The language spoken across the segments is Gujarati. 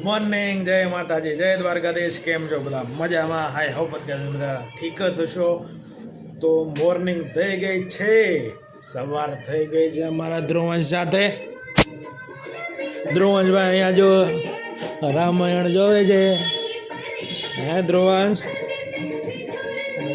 મોર્નિંગ, જય માતાજી, જય દ્વારકાધીશ. કેમ છો બધા? મજામાં? હાય હોપ કે બધા ઠીક જ હશો. તો મોર્નિંગ થઈ ગઈ છે, સવાર થઈ ગઈ છે અમારા ધ્રુવંશ સાથે. ધ્રુવંશભાઈ અહીંયા જો રામાયણ જોવે છે. હે ધ્રુવંશ?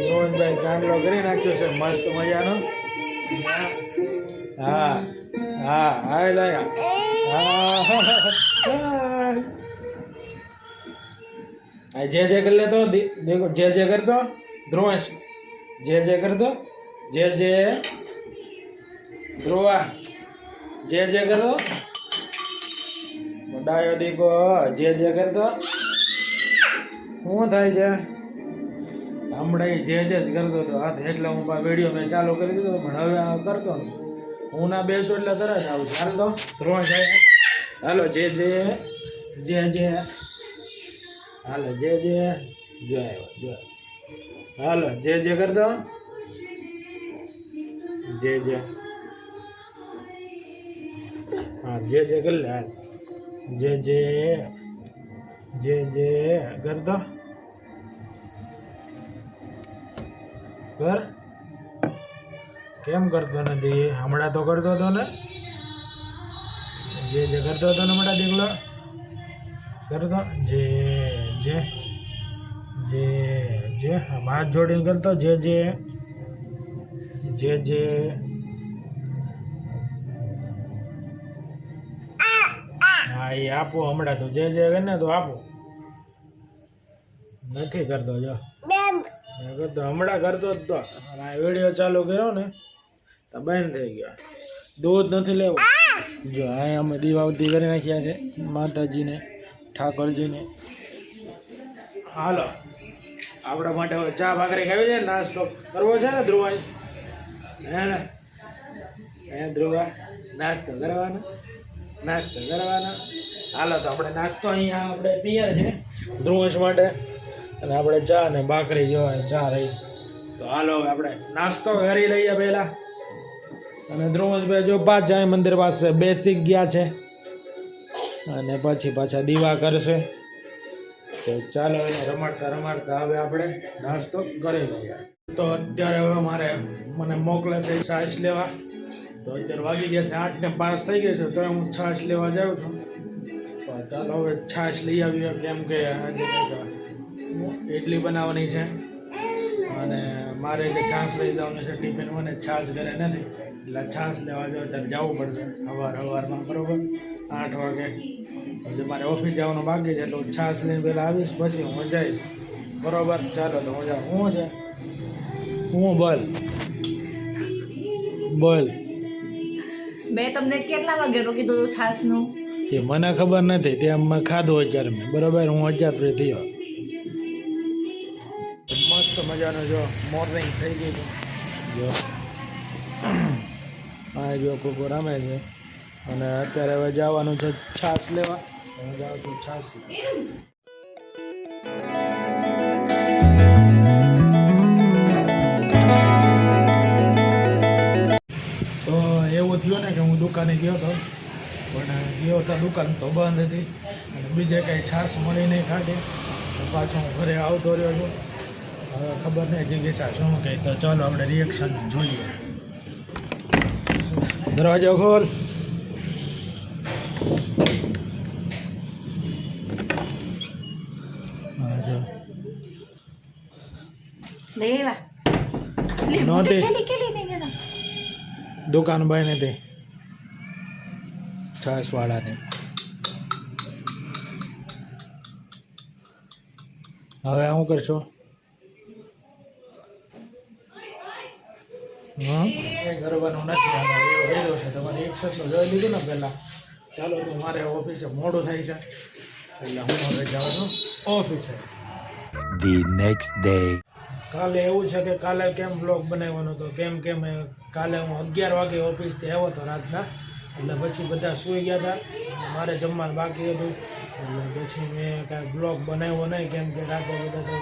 ધ્રુવંશભાઈ ચાંદલો કરી નાખ્યો છે મસ્ત મજાનો. હા હા હા લાયા. जय जय कर ले तो देखो, जय जय कर दो ध्रुवंश, जय जय कर दो, जय जय ध्रुवा, जय जय कर दो डायो देखो, जय जय कर दो. શું થાય છે હમણાં જય જય કરતો હતો હાથ એટલે હું વિડીયો મેં ચાલુ કરી દીધો, પણ હવે કરતો ને હું ના બેસું એટલે તરત આવું છું. હાલ તો ધ્રુવંશ હાલો જય જય જય જય હાલો જય જય જય જય હાલો જય જય કર દો, જય જય. હા જય જય કર લે. હાલ જય જય જય જય કર દો. કર. કેમ કરતો નથી? હમણાં તો કરતો હતો ને. જે જે કરતો હતો ને હમણાં દીકલો કરતો. જે જે જે જે હાથ જોડીને કરતો. જે જે જે જે હા એ આપો હમણાં તો. જે જે ને તો આપો. નથી કરતો જો કરતો, હમણાં કરતો જ તો વિડીયો ચાલુ કર્યો ને તો બંધ થઈ ગયા. દૂધ નથી લેવું. જો અહીંયા અમે દીવાવતી કરી નાખ્યા છે માતાજીને, ઠાકોરજીને. હાલો આપણા માટે ચા ભાખરી ખાવી છે, નાસ્તો કરવો છે ને ધ્રુવાય? હે ને? હે ધ્રુવા? નાસ્તો કરવાનો, નાસ્તો કરવાનો. હાલો તો આપણે નાસ્તો અહીંયા આપણે તૈયાર છે ધ્રુવંશ માટે, અને આપણે ચા ને ભાખરી જોવાય ચા રહી. તો હાલો આપણે નાસ્તો કરી લઈએ પહેલાં. અને ધ્રુવંશભાઈ જો પાછા મંદિર પાસે બેસી ગયા છે, અને પછી પાછા દીવા કરશે. તો ચાલો એને રમાડતા રમાડતા હવે આપણે નાસ્તો કરી લઈએ. તો અત્યારે હવે મને મોકલે છે છાશ લેવા. તો અત્યારે વાગી ગયા છે 8:05 થઈ ગઈ છે, તો હું છાશ લેવા જાઉં છું. તો ચાલો હવે છાશ લઈ આવીએ, કેમ કે આજે ઇડલી બનાવવાની છે અને મારે જે છાશ લઈ જવાનું છે ટિફિન, મને છાશ ઘરે નથી એટલે છાશ લેવા જાવ ત્યારે જવું પડશે સવારમાં, બરાબર 8 વાગે. પછી મારે ઓફિસ જવાનું બાકી છે એટલે હું છાશ લઈને પહેલાં આવીશ, પછી હું જઈશ, બરાબર? ચાલો તો હું જાઉં. હું છે હું બોલ બોલ. મેં તમને કેટલા વાગે રોકી દઉં છાશનું? એ મને ખબર નથી, તે મેં ખાધું અત્યારે મેં, બરાબર? હું અત્યારે ફ્રી થયો. મસ્ત મજાનો જો મોર્નિંગ થઈ ગઈ છે. જો હા જો કોકો રમે છે, અને અત્યારે હવે જવાનું છે છાશ લેવા. હું જાઉં છું છાશ. તો એવું થયું ને કે હું દુકાને ગયો હતો, પણ ગયો હતો દુકાન તો બંધ હતી, અને બીજે કંઈ છાશ મળી નહીં ખાધી. તો પાછો હું ઘરે આવતો રહ્યો છું. હવે ખબર નહીં જિજ્ઞાસા શું કહે, તો ચાલો આપણે રિએક્શન જોઈએ. દરવાજો ખોલ. લેવા દુકાન ભાઈ નથી છાશ વાળાને. હવે શું કરશો? હા એ કરવાનું નથી. એવો લીધો છે તમારે એક્સેસનો જોઈ લીધું ને પહેલાં. ચાલો તો મારે ઓફિસે મોડું થાય છે એટલે હું હવે જાઉં છું ઓફિસે. The next day. કાલે એવું છે કે કાલે કેમ બ્લોગ બનાવવાનો હતો, કેમ કે મેં કાલે હું 11 વાગે ઓફિસથી આવ્યો હતો રાતના, એટલે પછી બધા સૂઈ ગયા હતા અને મારે જમવાનું બાકી હતું, એટલે પછી મેં કાંઈ બ્લોગ બનાવ્યો નહીં, કેમ કે રાતે બધા તો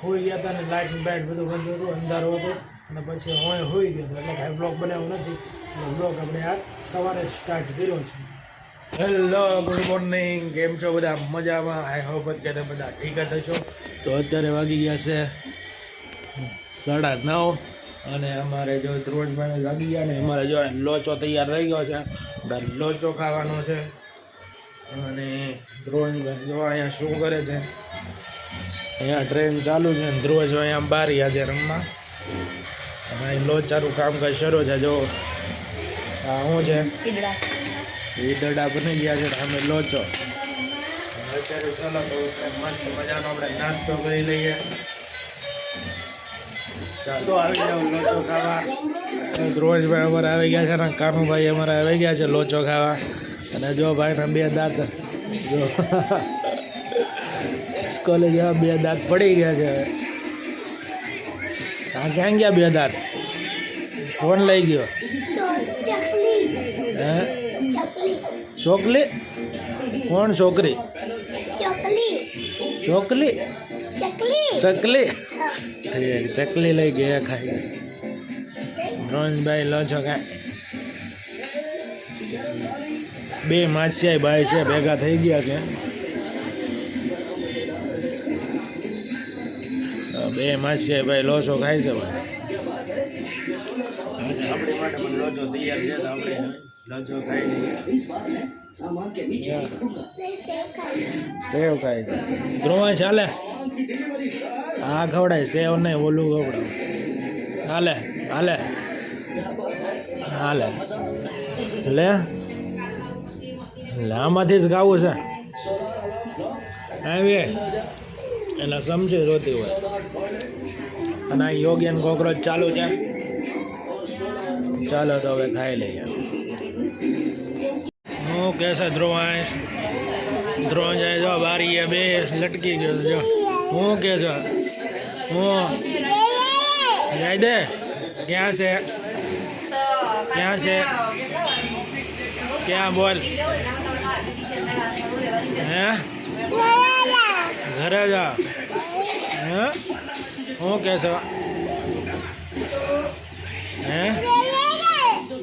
સૂઈ ગયા હતા ને લાઇટ બાઇટ બધું બંધ હતું, અંધારું હતું, અને પછી હું સૂઈ ગયો હતો એટલે કાંઈ બ્લોગ બનાવ્યો નથી. એટલે બ્લોગ આપણે આ સવારે સ્ટાર્ટ કર્યો છે. હેલો ગુડ મોર્નિંગ, કેમ છો બધા? મજામાં? આઈ હોપ કે બધા ઠીક જ હશો. તો અત્યારે વાગી ગયા છે 9:30 અને અમારે જો ધ્રુવભાઈ વાગી ગયા ને અમારે જો લોચો તૈયાર થઈ ગયો છે. લોચો ખાવાનો છે અને ધ્રુવભાઈ જો અહીંયા શું કરે છે, અહીંયા ટ્રેન ચાલુ છે ને ધ્રુવ જો અહીંયા બહાર આજે રમવા અને અહીં લોચારું કામકાજ શરૂ છે. જો આ શું છે? ઈદડા બની ગયા છે. અમે લોચો અત્યારે ચાલો તો મસ્ત મજાનો આપણે નાસ્તો કરી લઈએ. ચાલો આવી જાવ લોચો ખાવા. ધ્રુવભાઈ અમારે આવી ગયા છે ને કાનુભાઈ અમારે આવી ગયા છે લોચો ખાવા. અને જો ભાઈના 2 દાંત જો સ્કોલે જેવા 2 દાંત પડી ગયા છે. આ ક્યાં ગયા 2 દાંત? કોણ લઈ ગયો? હે ચોકલી? કોણ છોકરી? ચોકલી ચકલી ઠીક, ચકલી લઈ ગયા ખાઈ. ધ્રુવભાઈ લો છો કાંઈ 2 માસિયાઈ ભાઈ છે ભેગા થઈ ગયા છે. 2 માસિયાઈ ભાઈ લોચો ખાય છે ભાઈ. આપણી માટે પણ લોચો તૈયાર છે તો આપણે લોચો ખાઈ લઈએ. સેવ ખાય છે ધ્રુવ. ચાલે આ ખવડાય સેવ નહીં, ઓલું ખવડાવ. હાલે હાલે હાલે લે આમાંથી જ ગાવું છે. આવી એટલે સમજી જોતી હોય. અને આ યોગિયન કોકરોચ ચાલુ છે. ચાલો તો હવે ખાઈ લઈએ. હું કે છે ધ્રુવાંશ? ધ્રુવ જાય જો બારીએ 2 લટકી ગયો જો. હું કે છો? હું જાય દે. ક્યાં છે? ક્યાં છે? ક્યાં બોલ? હે ઘરે જા. હે હું કે છો? હે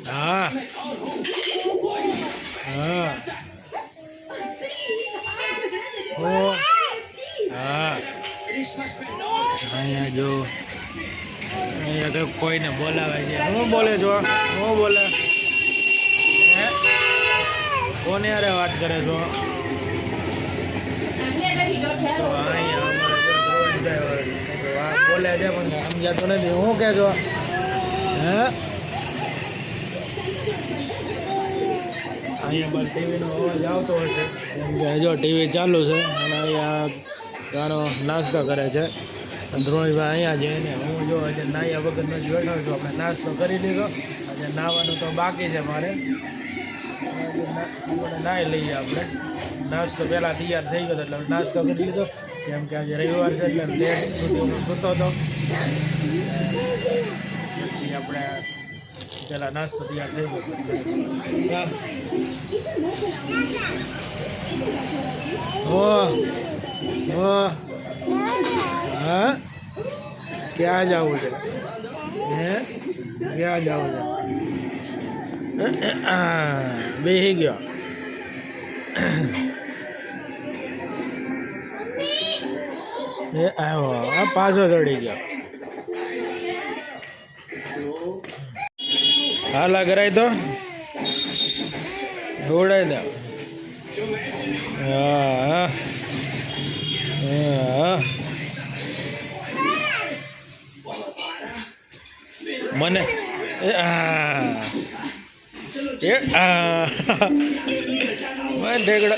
હા હા હા. અહીંયા જો અહીંયા તો કોઈને બોલાવે છે. હું બોલે છો? હું બોલે? હે કોને યારે વાત કરે છો? તો અહીંયા વાત બોલે છે પણ સમજાતું નથી. હું કે છો? હે અહીંયા બસ ટીવીનો અવાજ આવતો હશે કેમ કે જો ટીવી ચાલુ છે અને અહીંયા ગાનો નાસ્તો કરે છે. ધ્રુવભાઈ અહીંયા જઈને હું જો હજી નાહ્યા વગરનો જ બેઠો છું. આપણે નાસ્તો કરી લીધો. આજે નાહવાનું તો બાકી છે મારે. નાહી લઈએ આપણે. નાસ્તો પહેલાં તૈયાર થઈ ગયો એટલે નાસ્તો કરી લીધો કેમ કે આજે રવિવાર છે એટલે લેટ સુધી હું સૂતો હતો. પછી આપણે પેલા નાસ્તો તૈયાર થઈ ગયો. હા ક્યાં જવું છે? હે ક્યાં જવું છે? બેસી ગયો. એ આવ્યો આ પાછો ચડી ગયો. હાલા કરાય તો ઉડાઈ દે. હા મને ઢેકડો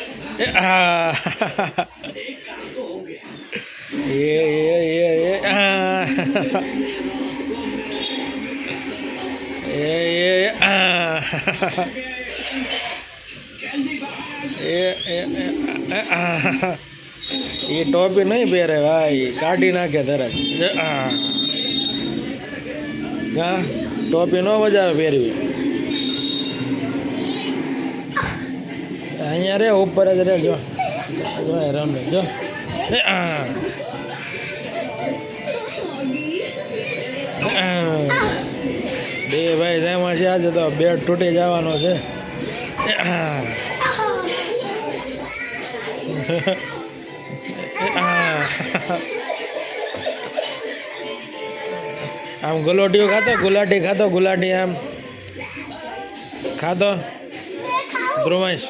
એ ટોપી નહીં પહેરે ભાઈ, કાઢી નાખે તરત. હા ટોપી ન મજા આવે પહેરવી. અહીંયા રે ઉપર જ રે. જો રમે જો. બે ભાઈ જેમાં છે આજે તો બેટ તૂટી જવાનો છે. આમ ગુલાટીઓ ખાતો ગુલાટી આમ ખાતો ધ્રુવાંશ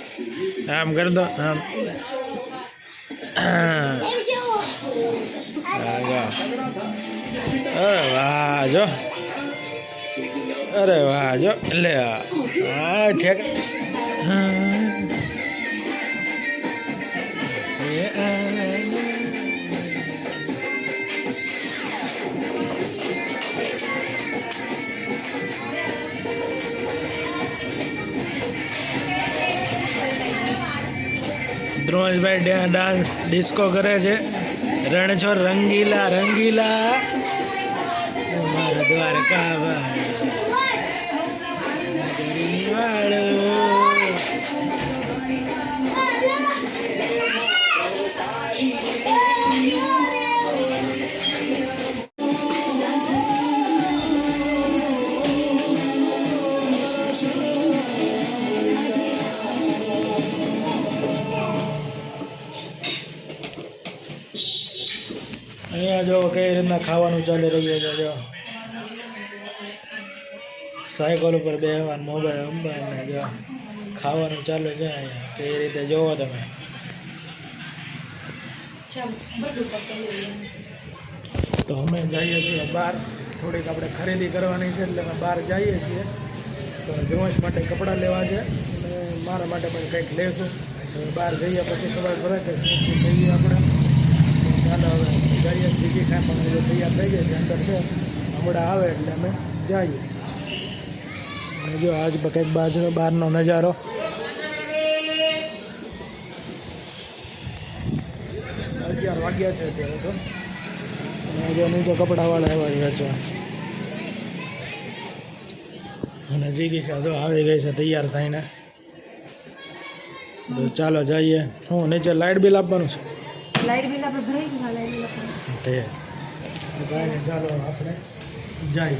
આમ કર દો આમ અરે વાહ જો લે હા ઠેક ધ્રુવંશભાઈ ડાન્સ ડિસ્કો કરે છે રણછોડ રંગીલા રંગીલા દ્વારકા વાળો અહીંયા જો કઈ રીતના ખાવાનું ચાલી રહ્યું છે જો સાયકલ ઉપર બેહવાનું મોબાઈલ રમવાને જો ખાવાનું ચાલુ છે અહીંયા કઈ રીતે જોવો તમે તો અમે જઈએ છીએ બહાર થોડીક આપણે ખરીદી કરવાની છે એટલે અમે બહાર જઈએ છીએ તો ધ્રુવંશ માટે કપડાં લેવા છે અને મારા માટે પણ કંઈક લેશું બહાર જઈએ પછી ખબર પડે કે શું શું કહીએ આપણે ચાલો હવે જઈએ બીજી સાહેબ અમે જો તૈયાર થઈ જાય છે અંદર છે હમણાં આવે એટલે અમે જઈએ અને જો આજ કંઈક બાજુ બહારનો નજારો અગિયાર વાગ્યા છે અત્યારે તો અને જો નીચે કપડાવાળા આવ્યા છે અને જીગીશા જો આવી ગઈ છે તૈયાર થઈને તો ચાલો જઈએ શું નીચે લાઇટ બિલ આપવાનું છે લાઈટ બિલ આપણે ભરાઈ ગયું લાઈટ બિલ આપણે ભાઈને ચાલો આપણે જઈએ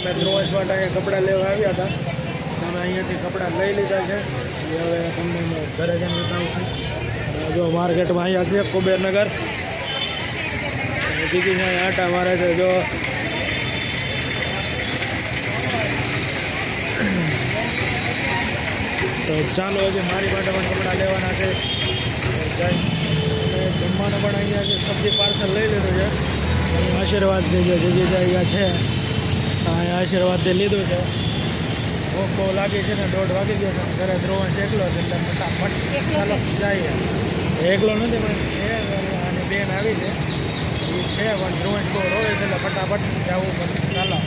મેં ધ્રુવંશ માટે અહીંયા કપડાં લેવા આવ્યા હતા અમે અહીંયાથી કપડાં લઈ લીધા છે હવે તમને ઘરે જઈને બતાવશું જો માર્કેટમાં અહીંયા છે કુબેરનગર જીગી અહીંયા આટા મારે છે જો તો ચાલો હજી મારી માટે પણ કપડાં લેવાના છે જમવાનું પણ અહીંયા છે સબ્જી પાર્સલ લઈ લીધું છે આશીર્વાદ દેજો જીગી અહીંયા છે અહીંયા આશીર્વાદથી લીધું છે ભૂખ બહુ લાગી છે ને 1:30 વાગી ગયો છે ઘરે ધ્રુવંશ એકલો છે એટલે ફટાફટ ચાલો જઈએ એકલો નથી પણ છે અને બેન આવી છે એ છે પણ ધ્રુવંશ બહુ રોવે છે એટલે ફટાફટ જવું પડે ચાલો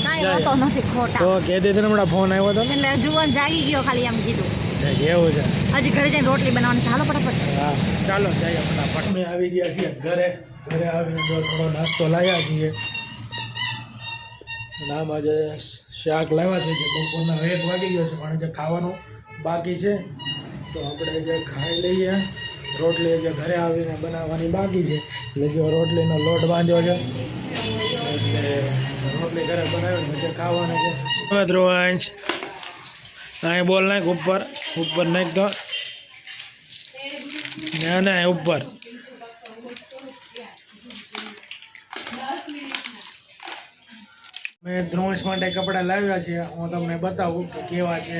કાંઈ વાતો નથી ખોટા તો કહી દીધી ને હમણાં ફોન આવ્યો હતો એટલે જુવાન જાગી ગયો ખાલી એમ કીધું એવું છે હજી ઘરે જઈને રોટલી બનાવવાની ચાલો ફટાફટ હા ચાલો જઈએ ફટાફટ અમે આવી ગયા છીએ ઘરે આવીને થોડો નાસ્તો લાવ્યા છીએ નામ આજે શાક લાવ્યા છે જે બપોરના 1 વાગી ગયો છે પણ જે ખાવાનું બાકી છે તો આપણે જે ખાઈ લઈએ રોટલી જે ઘરે આવીને બનાવવાની બાકી છે એટલે જો રોટલીનો લોટ બાંધ્યો છે એટલે રોટલી ઘરે બનાવીને જે ખાવાનું છે હવે ધ્રુવંશ અહીં બોલ નાખ ઉપર નાખ તો ના ઉપર મેં ધ્રુવંશ માટે કપડાં લાવ્યા છે હું તમને બતાવું કે કેવા છે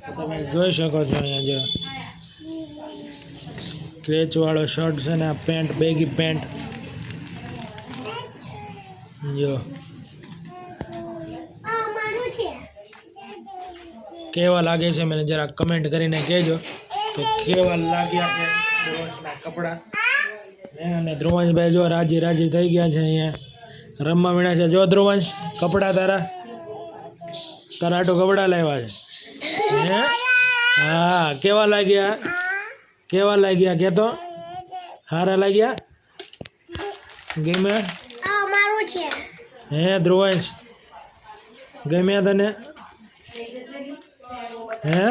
તો તમે જોઈ શકો છો અહીંયા જો સ્ક્રેચવાળો શર્ટ છે ને આ પેન્ટ બેગી પેન્ટ જો કેવા લાગે છે મને જરા કમેન્ટ કરીને કહેજો કે કેવા લાગ્યા છે ધ્રુવંશના કપડાં અને ધ્રુવંશભાઈ જો રાજી થઈ ગયા છે અહીંયા રમવા મીણા છે. જો ધ્રુવંશ કપડા તારા આટો કપડા લાવ્યા છે હે? હા કેવા લાગ્યા કે તો હારા લાગ્યા ગમે હે ધ્રુવંશ ગમ્યા તને હે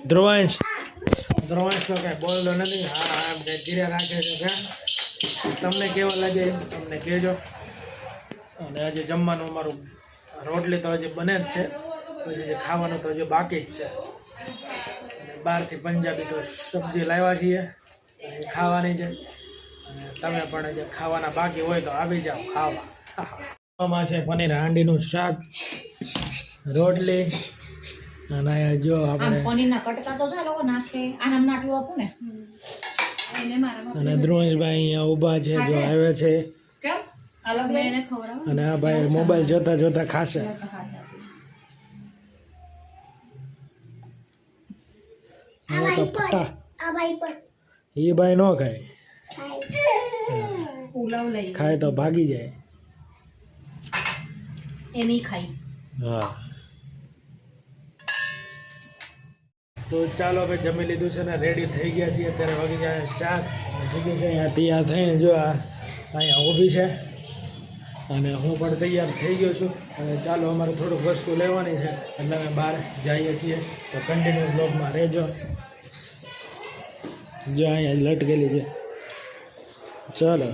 ધ્રુવંશ તો કઈ બોલતો નથી. હા એમ કઈ ધીરે રાખે છે કે તમને કેવા લાગે એમ તમને કહેજો. અને હજી જમવાનું અમારું રોટલી તો હજી બને જ છે, પછી જે ખાવાનું તો હજી બાકી જ છે. અને બહારથી પંજાબી તો સબ્જી લાવ્યા છીએ એ ખાવાની છે. અને તમે પણ જે ખાવાના બાકી હોય તો આવી જાઓ ખાવા. આમાં છે પનીર હાંડીનું શાક, રોટલી અને અહીંયા જો આપણે પનીરના કટકા તો છે લોકો નાખે આનામ નાખવું આપું ને અને ધ્રુવેશભાઈ અહીંયા ઊભા છે જો આવે છે. કેમ અલગ મેં ખવડાવ અને આ ભાઈ મોબાઈલ જોતા જોતા ખાશે. હવે તો પટ્ટા એ ભાઈ ન ખાય, પુલાવ લઈ ખાય તો ભાગી જાય. એ નહીં ખાઈ. હા તો ચાલો હવે જમી લીધું છે ને રેડી થઈ ગયા છીએ. અત્યારે વાગી ગયા 4 થઈ ગયું છે. અહીંયા તૈયાર થઈને જો અહીંયા ઊભી છે અને હું પણ તૈયાર થઈ ગયો છું. અને ચાલો અમારે થોડુંક વસ્તુ લેવાની છે એટલે અમે બહાર જઈએ છીએ. તો કન્ટિન્યુ બ્લોગમાં રહેજો. જો અહીંયા જ લટકેલી છે. ચાલો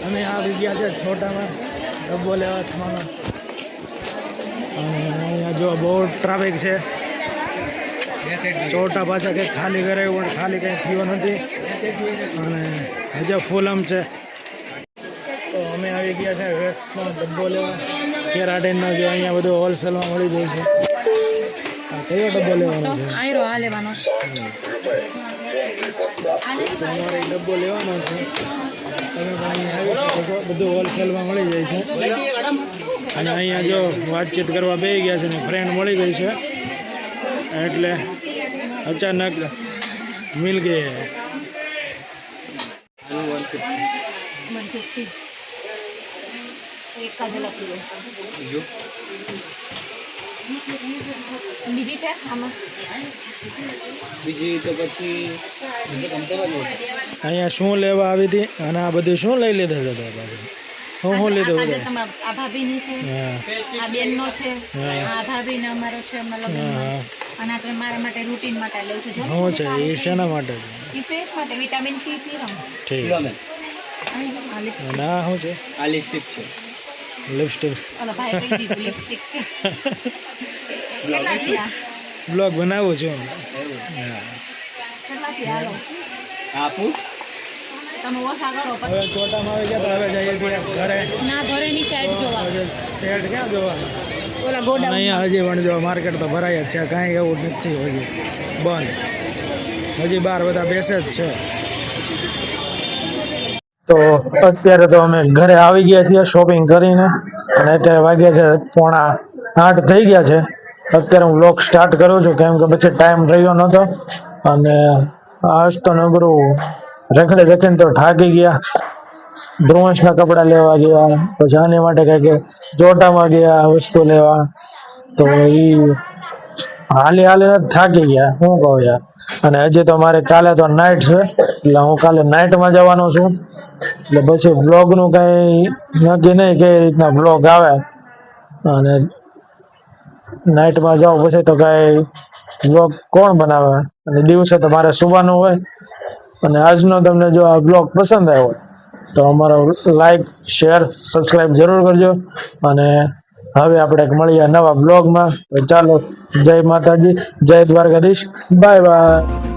અમે આવી ગયા છે છોટામાં ડબ્બો લેવા સામાન. અને અહીંયા જો બહુ ટ્રાફિક છે. ચોટા પાછા કંઈક ખાલી કરાવ્યું પણ ખાલી કંઈ થયો નથી અને હજુ ફૂલમ છે. તો અમે આવી ગયા છે વેક્સમાં ડબ્બો લેવા. કેરાટીનનો જો અહીંયા બધું હોલસેલમાં મળી જાય છે. કયો ડબ્બો લેવાનો છે? આયરો આ લેવાનો તમારે એક ડબ્બો લેવાનો છે. તમે પણ અહીંયા આવી શકો છો, બધું હોલસેલમાં મળી જાય છે. અને અહીંયા જો વાતચીત કરવા બેસી ગયા છે ને ફ્રેન્ડ મળી ગઈ છે એટલે અચાનક મિલ ગઈ. બીજી છે આમાં બીજી તો પછી અહીંયા શું લેવા આવી હતી અને આ બધું શું લઈ લીધું છે? હું લીધું આ બધું? તમારા આ ભાભીની છે, હા આ બેનનો છે, આ ભાભીને અમારો છે મતલબ હા અને આ તો મારા માટે રૂટીન માટે લઉં છું. શું છે એ શેના માટે છે? એ ફેસ માટે વિટામિન સી સીરમ. ઠીક. અને આ શું છે? આ લિપસ્ટિક છે. લિપસ્ટિક ઓલા ભાઈ કહી દીધું લિપસ્ટિક છે. કેટલાથી આ? બ્લોગ બનાવું છું. હા કેટલાથી હાલો આપું તમે ઓછા કરો હવે ચોટામાં આવી ગયા તો હવે જઈએ છીએ ઘરે. ના ઘરેની સાઈડ જોવા શેડ ક્યાં જોવાનું? ઓલા ગોડા અહીંયા હજી પણ જો માર્કેટ તો ભરાય જ છે, કાંઈ એવું નથી હજી બંધ. હજી બહાર બધા બેસે જ છે. તો અત્યારે તો અમે ઘરે આવી ગયા છીએ શોપિંગ કરીને અને અત્યારે વાગ્યા છે 7:45 થઈ ગયા છે. અત્યારે હું વ્લોગ સ્ટાર્ટ કરું છું કેમ કે પછી ટાઈમ રહ્યો નહોતો અને આજ તો નગરું રખડીને તો થાકી ગયા. ધ્રુવંશના કપડાં લેવા ગયા, પછી આની માટે કંઈક જોટામાં ગયા વસ્તુ લેવા. તો એ હાલી થાકી ગયા હું કહું યાર. અને હજી તો મારે કાલે તો નાઇટ છે એટલે હું કાલે નાઇટમાં જવાનો છું. એટલે પછી વ્લોગનું કંઈ નક્કી નહીં કઈ રીતના વ્લોગ આવે. અને નાઇટમાં જાઉં પછી તો કાંઈ વ્લોગ કોણ બનાવે? અને દિવસે તો મારે સુવાનું હોય. અને આજનો તમને જો આ બ્લોગ પસંદ આવ્યો તો અમારો લાઈક શેર સબસ્ક્રાઈબ જરૂર કરજો. અને હવે આપણે મળીએ નવા બ્લોગમાં. ચાલો જય માતાજી, જય દ્વારકાધીશ, બાય બાય.